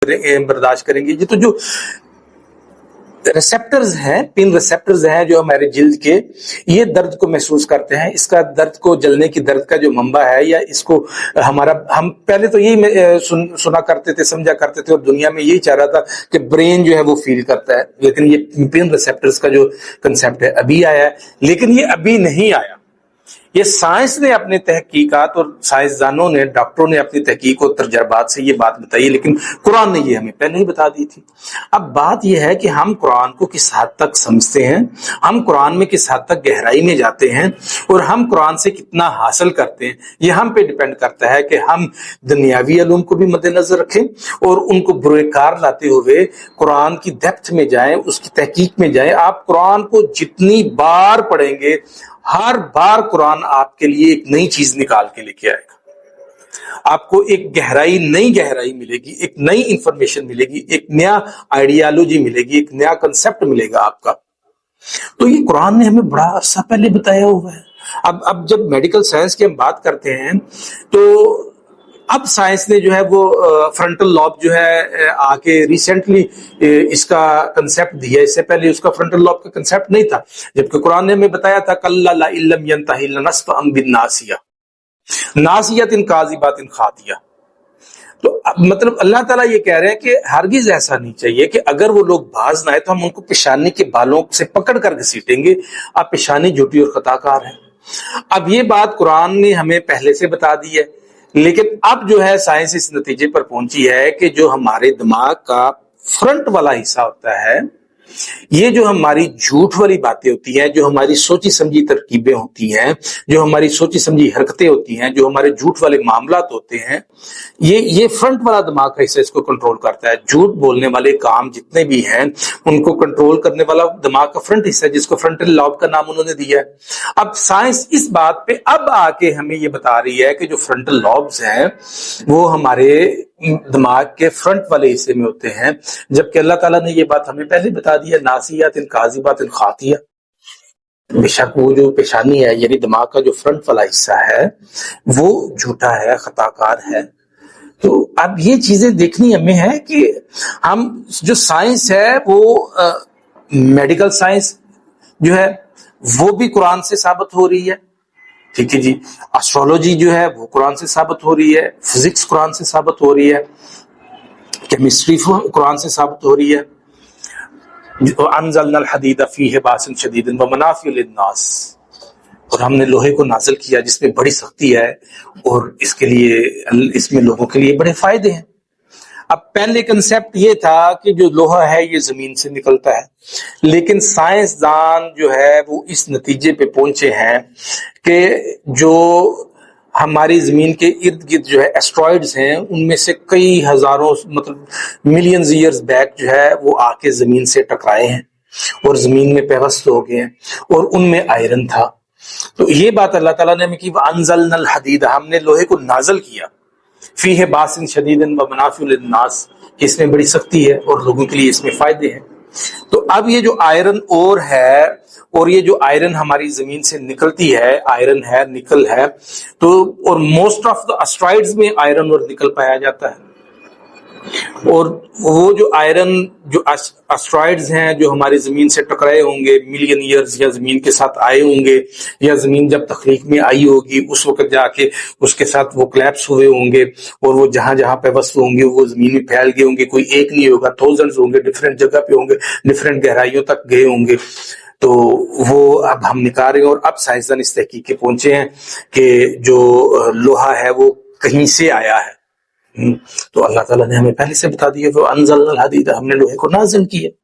बर्दाश्त करेंगे। ये तो जो रिसेप्टर्स हैं, पिन रिसेप्टर्स हैं जो हमारे जिल्द के, ये दर्द को महसूस करते हैं। इसका दर्द को, जलने की दर्द का जो मंबा है, या इसको हम पहले तो यही सुना करते थे, समझा करते थे, और दुनिया में यही चाह रहा था कि ब्रेन जो है वो फील करता है, लेकिन ये पिन रिसेप्टर्स का जो कंसेप्ट है अभी आया है। लेकिन ये अभी नहीं आया, ये साइंस ने अपने तहकीकात और साइंसदानों ने, डॉक्टरों ने अपनी तहकीक और तजर्बात से ये बात बताई, लेकिन कुरान ने ये हमें पहले ही बता दी थी। अब बात यह है कि हम कुरान को किस हद तक समझते हैं, हम कुरान में किस हद तक गहराई में जाते हैं, और हम कुरान से कितना हासिल करते हैं, ये हम पे डिपेंड करता है कि हम दुनियावी इल्म को भी मद्देनजर रखें और उनको बुरेकार लाते हुए कुरान की डेप्थ में जाएं, उसकी तहकीक में जाएं। आप कुरान को जितनी बार पढ़ेंगे, हर बार कुरान आपके लिए एक नई चीज निकाल के लेके आएगा। आपको एक गहराई, नई गहराई मिलेगी, एक नई इंफॉर्मेशन मिलेगी, एक नया आइडियालॉजी मिलेगी, एक नया कंसेप्ट मिलेगा आपका। तो ये कुरान ने हमें बड़ा अरसा पहले बताया हुआ है। अब जब मेडिकल साइंस की हम बात करते हैं, तो अब साइंस ने जो है वो फ्रंटल लॉब जो है आके रिसेंटली इसका कंसेप्ट दिया। इससे पहले उसका फ्रंटल लॉब का कंसेप्ट नहीं था, जबकि कुरान ने हमें बताया था कल्ला ला इल्लम यंतही लनस्फअन बिन्नासिया नासियतिन काज़िबातिन खातिया। तो मतलब अल्लाह ताला ये कह रहे हैं कि हरगिज ऐसा नहीं चाहिए कि अगर वो लोग बाज ना आए तो हम उनको पेशानी के बालों से पकड़ कर घसीटेंगे, आप पेशानी झूठी और खताकार है। अब ये बात कुरान ने हमें पहले से बता दी है, लेकिन अब जो है साइंस इस नतीजे पर पहुंची है कि जो हमारे दिमाग का फ्रंट वाला हिस्सा होता है, ये जो हमारी झूठ वाली बातें होती हैं, जो हमारी सोची समझी तरकीबें होती हैं, जो हमारी सोची समझी हरकतें होती हैं, जो हमारे झूठ वाले मामलात होते हैं, ये फ्रंट वाला दिमाग का हिस्सा इसको कंट्रोल करता है। झूठ बोलने वाले काम जितने भी हैं उनको कंट्रोल करने वाला दिमाग का फ्रंट हिस्सा, जिसको फ्रंटल लॉब का नाम उन्होंने दिया है। अब साइंस इस बात पे अब आके हमें ये बता रही है कि जो फ्रंटल लॉब्स हैं वो हमारे दिमाग के फ्रंट वाले हिस्से में होते हैं, जबकि अल्लाह ताला ने ये बात हमें पहले बता दी है, नासियातिन काज़िबातिन खातिया। बेशक वो जो पेशानी है, यानी दिमाग का जो फ्रंट वाला हिस्सा है, वो झूठा है, खताकार है। तो अब ये चीजें देखनी हमें है कि हम जो साइंस है वो मेडिकल साइंस जो है वो भी कुरान से साबित हो रही है, ठीक है जी। एस्ट्रोलॉजी जो है वो कुरान से साबित हो रही है, फिजिक्स कुरान से साबित हो रही है, केमिस्ट्री कुरान से साबित हो रही है। अनज़लनल हदीद फीहि बासिन शदीदुन व मनाफिउ लिन्नास, और हमने लोहे को नाजिल किया जिसमें बड़ी सख्ती है और इसके लिए, इसमें लोगों के लिए बड़े फायदे हैं। अब पहले कंसेप्ट ये था कि जो लोहा है ये जमीन से निकलता है, लेकिन साइंसदान जो है वो इस नतीजे पे पहुंचे हैं कि जो हमारी जमीन के इर्द गिर्द जो है एस्ट्रॉइड्स हैं, उनमें से कई हजारों, मतलब मिलियंस ईयर्स बैक जो है वो आके जमीन से टकराए हैं और जमीन में पैवस्त हो गए हैं, और उनमें आयरन था। तो ये बात अल्लाह ताला ने हमें की, अनज़लनल हदीद, हमने लोहे को नाज़िल किया, फीहि बासिन शदीदुन व मनाफिउ लिन्नास, इसमें बड़ी सख्ती है और लोगों के लिए इसमें फायदे हैं। तो अब ये जो आयरन ओर है, और ये जो आयरन हमारी जमीन से निकलती है, आयरन है, निकल है, तो और मोस्ट ऑफ द एस्ट्रॉइड्स में आयरन और निकल पाया जाता है। और वो जो आयरन, जो एस्ट्रॉइड्स हैं जो हमारी जमीन से टकराए होंगे मिलियन ईयर्स, या जमीन के साथ आए होंगे, या जमीन जब तख्लीक में आई होगी उस वक्त जाके उसके साथ वो क्लैप्स हुए होंगे, और वो जहां जहां पे वस्त होंगे वो जमीन में फैल गए होंगे। कोई एक नहीं होगा, थाउजेंड्स होंगे, डिफरेंट जगह पे होंगे, डिफरेंट गहराइयों तक गए होंगे। तो वो अब हम निकाल रहे हैं, और अब साइंसदान इस तहकीक के पहुंचे हैं कि जो लोहा है वो कहीं से आया है। तो अल्लाह ताला ने हमें पहले से बता दिया, वो अनज़लनल हदीद, हमने लोहे को नाज़िल किया।